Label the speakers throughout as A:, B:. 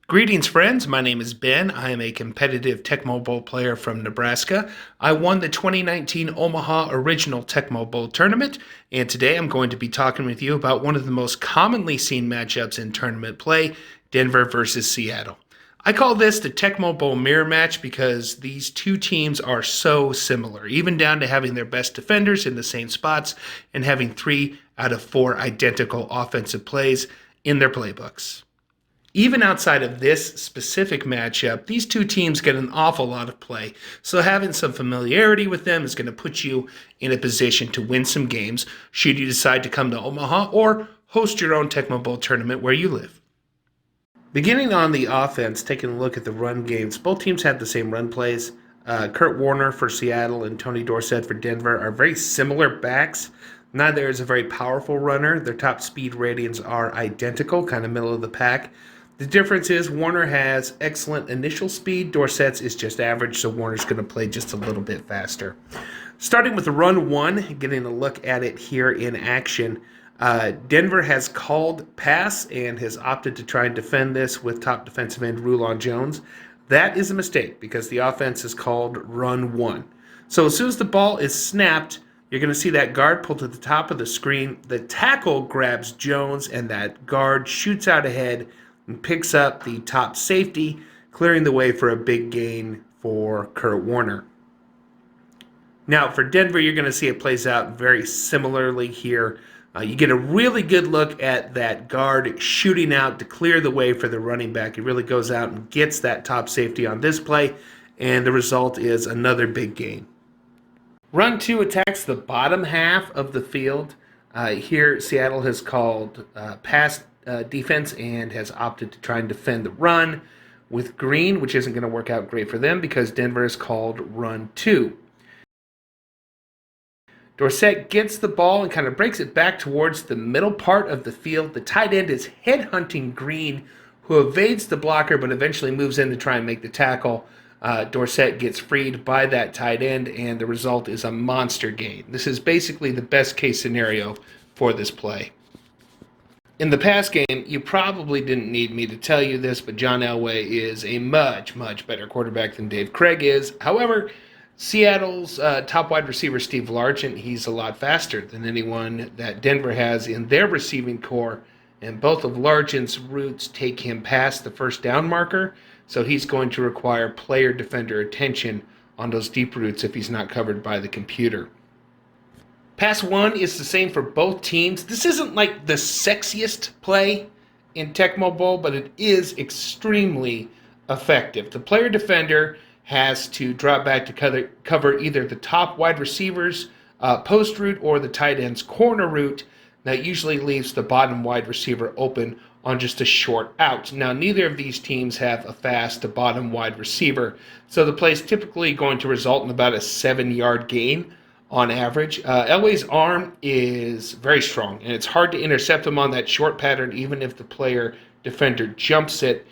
A: Greetings, friends. My name is Ben. I am a competitive Tecmo Bowl player from Nebraska. I won the 2019 Omaha Original Tecmo Bowl tournament, and today I'm going to be talking with you about one of the most commonly seen matchups in tournament play, Denver versus Seattle. I call this the Tecmo Bowl mirror match because these two teams are so similar, even down to having their best defenders in the same spots and having 3 out of 4 identical offensive plays in their playbooks. Even outside of this specific matchup, these two teams get an awful lot of play, so having some familiarity with them is going to put you in a position to win some games should you decide to come to Omaha or host your own Tecmo Bowl tournament where you live. Beginning on the offense, taking a look at the run games, both teams have the same run plays. Kurt Warner for Seattle and Tony Dorsett for Denver are very similar backs. Neither is a very powerful runner. Their top speed ratings are identical, kind of middle of the pack. The difference is Warner has excellent initial speed. Dorsett's is just average, so Warner's going to play just a little bit faster. Starting with the run one, getting a look at it here in action. Denver has called pass and has opted to try and defend this with top defensive end Rulon Jones. That is a mistake because the offense is called run one. So as soon as the ball is snapped, you're going to see that guard pull to the top of the screen. The tackle grabs Jones, and that guard shoots out ahead and picks up the top safety, clearing the way for a big gain for Kurt Warner. Now, for Denver, you're going to see it plays out very similarly here. You get a really good look at that guard shooting out to clear the way for the running back. He really goes out and gets that top safety on this play, and the result is another big gain. Run 2 attacks the bottom half of the field. Here, Seattle has called pass defense and has opted to try and defend the run with green, which isn't going to work out great for them because Denver is called run 2. Dorsett gets the ball and kind of breaks it back towards the middle part of the field. The tight end is headhunting Green, who evades the blocker but eventually moves in to try and make the tackle. Dorsett gets freed by that tight end, and the result is a monster gain. This is basically the best case scenario for this play. In the past game, you probably didn't need me to tell you this, but John Elway is a much, much better quarterback than Dave Craig is. However, Seattle's top wide receiver, Steve Largent, he's a lot faster than anyone that Denver has in their receiving core, and both of Largent's routes take him past the first down marker, so he's going to require player-defender attention on those deep routes if he's not covered by the computer. Pass 1 is the same for both teams. This isn't like the sexiest play in Tecmo Bowl, but it is extremely effective. The player defender has to drop back to cover either the top wide receiver's post route or the tight end's corner route. That usually leaves the bottom wide receiver open on just a short out. Now, neither of these teams have a fast bottom wide receiver, so the play is typically going to result in about a 7-yard gain on average. Elway's arm is very strong, and it's hard to intercept him on that short pattern even if the player defender jumps it.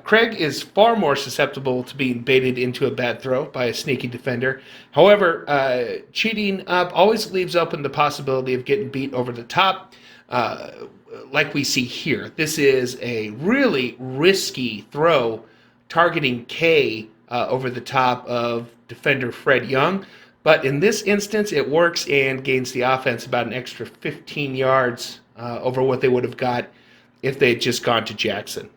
A: Craig is far more susceptible to being baited into a bad throw by a sneaky defender. However, cheating up always leaves open the possibility of getting beat over the top, like we see here. This is a really risky throw targeting K over the top of defender Fred Young. But in this instance, it works and gains the offense about an extra 15 yards over what they would have got if they had just gone to Jackson.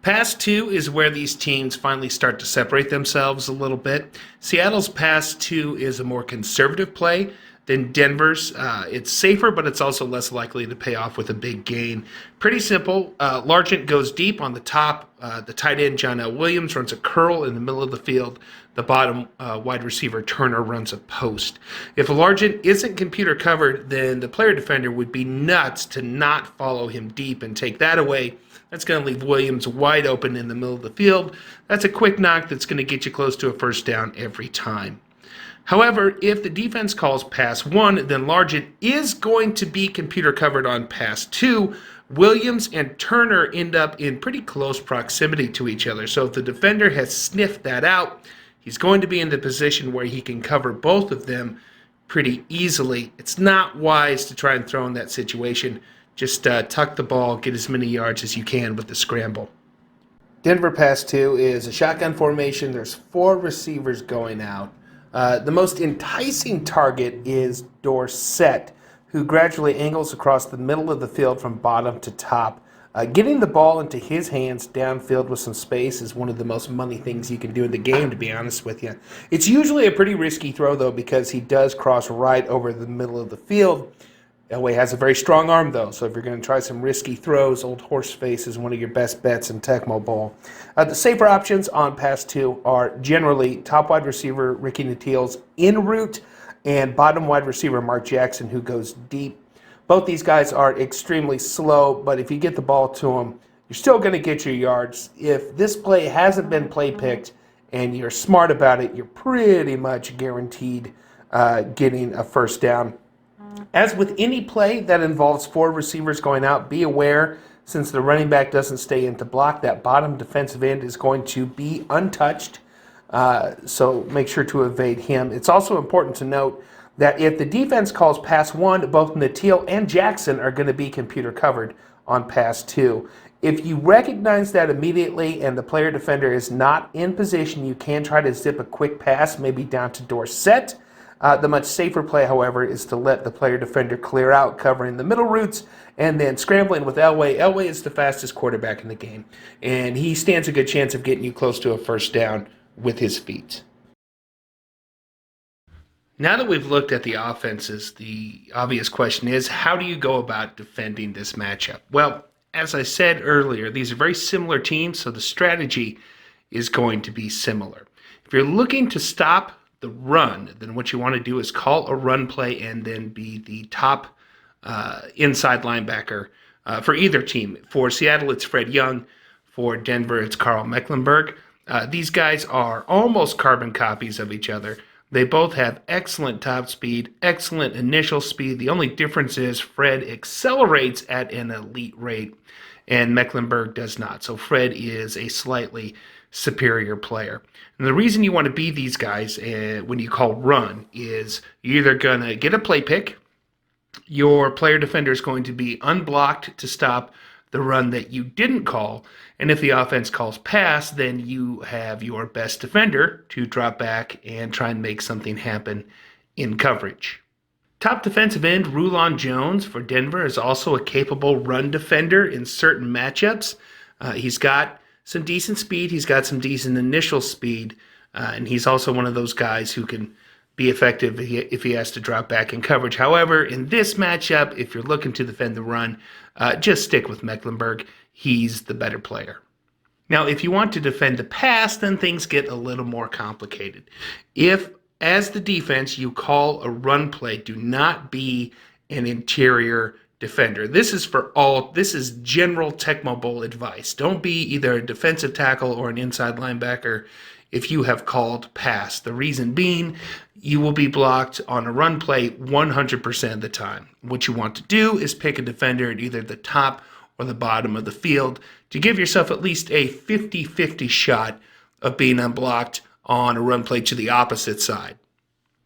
A: Pass 2 is where these teams finally start to separate themselves a little bit. Seattle's pass 2 is a more conservative play than Denver's. It's safer, but it's also less likely to pay off with a big gain. Pretty simple. Largent goes deep on the top. The tight end, John L. Williams, runs a curl in the middle of the field. The bottom wide receiver, Turner, runs a post. If Largent isn't computer covered, then the player defender would be nuts to not follow him deep and take that away. That's going to leave Williams wide open in the middle of the field. That's a quick knock that's going to get you close to a first down every time. However, if the defense calls pass 1, then Largent is going to be computer covered on pass 2. Williams and Turner end up in pretty close proximity to each other. So if the defender has sniffed that out, he's going to be in the position where he can cover both of them pretty easily. It's not wise to try and throw in that situation. Just tuck the ball, get as many yards as you can with the scramble. Denver pass two is a shotgun formation. There's four receivers going out. The most enticing target is Dorsett, who gradually angles across the middle of the field from bottom to top. Getting the ball into his hands downfield with some space is one of the most money things you can do in the game, to be honest with you. It's usually a pretty risky throw, though, because he does cross right over the middle of the field. Elway has a very strong arm, though, so if you're going to try some risky throws, Old Horseface is one of your best bets in Tecmo Bowl. The safer options on pass two are generally top wide receiver Ricky Natil's en route and bottom wide receiver Mark Jackson, who goes deep. Both these guys are extremely slow, but if you get the ball to them, you're still going to get your yards. If this play hasn't been play picked and you're smart about it, you're pretty much guaranteed getting a first down. As with any play that involves four receivers going out, be aware, since the running back doesn't stay in to block, that bottom defensive end is going to be untouched. So make sure to evade him. It's also important to note that if the defense calls pass one, both Natil and Jackson are going to be computer covered on pass two. If you recognize that immediately and the player defender is not in position, you can try to zip a quick pass, maybe down to Dorsett. The much safer play, however, is to let the player defender clear out, covering the middle routes, and then scrambling with Elway. Elway is the fastest quarterback in the game, and he stands a good chance of getting you close to a first down with his feet. Now that we've looked at the offenses, the obvious question is, how do you go about defending this matchup? Well, as I said earlier, these are very similar teams, so the strategy is going to be similar. If you're looking to stop the run, then what you want to do is call a run play and then be the top inside linebacker for either team. For Seattle, it's Fred Young. For Denver, it's Carl Mecklenburg. These guys are almost carbon copies of each other. They both have excellent top speed, excellent initial speed. The only difference is Fred accelerates at an elite rate, and Mecklenburg does not. So Fred is a slightly superior player. And the reason you want to be these guys when you call run is you're either going to get a play pick, your player defender is going to be unblocked to stop the run that you didn't call, and if the offense calls pass, then you have your best defender to drop back and try and make something happen in coverage. Top defensive end Rulon Jones for Denver is also a capable run defender in certain matchups. He's got some decent speed. He's got some decent initial speed. And he's also one of those guys who can be effective if he has to drop back in coverage. However, in this matchup, if you're looking to defend the run, just stick with Mecklenburg. He's the better player. Now, if you want to defend the pass, then things get a little more complicated. If, as the defense, you call a run play, do not be an interior defender. This is general Tecmo Bowl advice. Don't be either a defensive tackle or an inside linebacker if you have called pass. The reason being, you will be blocked on a run play 100% of the time. What you want to do is pick a defender at either the top or the bottom of the field to give yourself at least a 50-50 shot of being unblocked on a run play to the opposite side.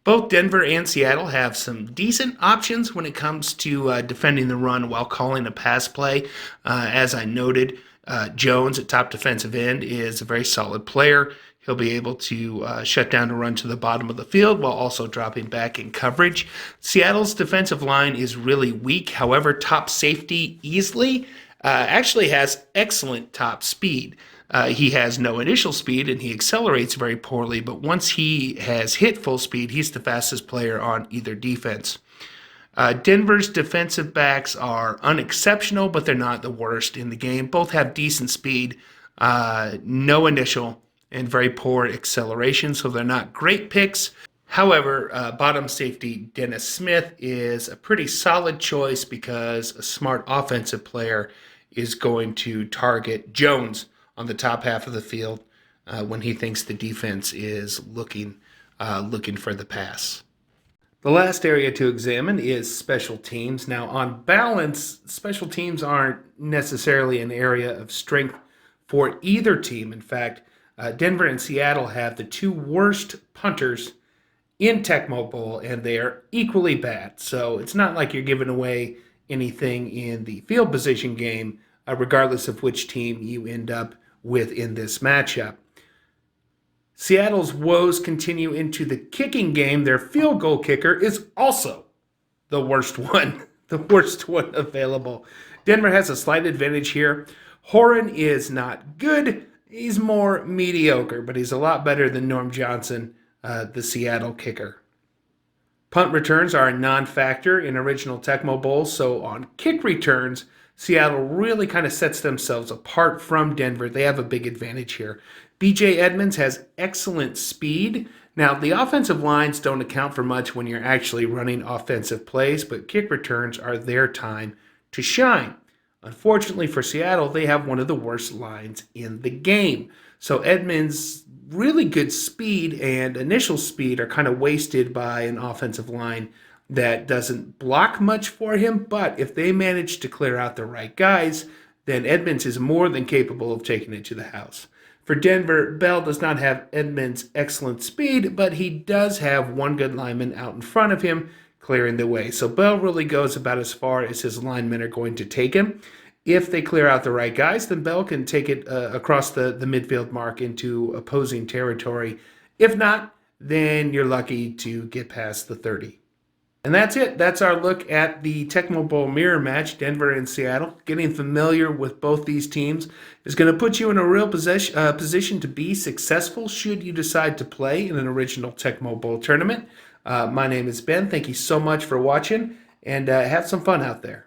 A: Both Denver and Seattle have some decent options when it comes to defending the run while calling a pass play. As I noted, Jones at top defensive end is a very solid player. He'll be able to shut down a run to the bottom of the field while also dropping back in coverage. Seattle's defensive line is really weak. However, top safety Easley actually has excellent top speed. He has no initial speed and he accelerates very poorly, but once he has hit full speed, he's the fastest player on either defense. Denver's defensive backs are unexceptional, but they're not the worst in the game. Both have decent speed, no initial, and very poor acceleration, so they're not great picks. However, bottom safety Dennis Smith is a pretty solid choice because a smart offensive player is going to target Jones on the top half of the field when he thinks the defense is looking for the pass. The last area to examine is special teams. Now, on balance, special teams aren't necessarily an area of strength for either team. In fact, Denver and Seattle have the two worst punters in Tecmo Bowl, and they are equally bad. So it's not like you're giving away anything in the field position game, regardless of which team you end up within this matchup. Seattle's woes continue into the kicking game. Their field goal kicker is also the worst one, the worst one available. Denver has a slight advantage here. Horan is not good. He's more mediocre, but he's a lot better than Norm Johnson, the Seattle kicker. Punt returns are a non-factor in original Tecmo Bowl, so on kick returns, Seattle really kind of sets themselves apart from Denver. They have a big advantage here. B.J. Edmonds has excellent speed. Now, the offensive lines don't account for much when you're actually running offensive plays, but kick returns are their time to shine. Unfortunately for Seattle, they have one of the worst lines in the game. So Edmonds' really good speed and initial speed are kind of wasted by an offensive line that doesn't block much for him, but if they manage to clear out the right guys, then Edmonds is more than capable of taking it to the house. For Denver, Bell does not have Edmonds' excellent speed, but he does have one good lineman out in front of him clearing the way. So Bell really goes about as far as his linemen are going to take him. If they clear out the right guys, then Bell can take it across the midfield mark into opposing territory. If not, then you're lucky to get past the 30. And that's it. That's our look at the Tecmo Bowl mirror match, Denver and Seattle. Getting familiar with both these teams is going to put you in a real position to be successful should you decide to play in an original Tecmo Bowl tournament. My name is Ben. Thank you so much for watching, and have some fun out there.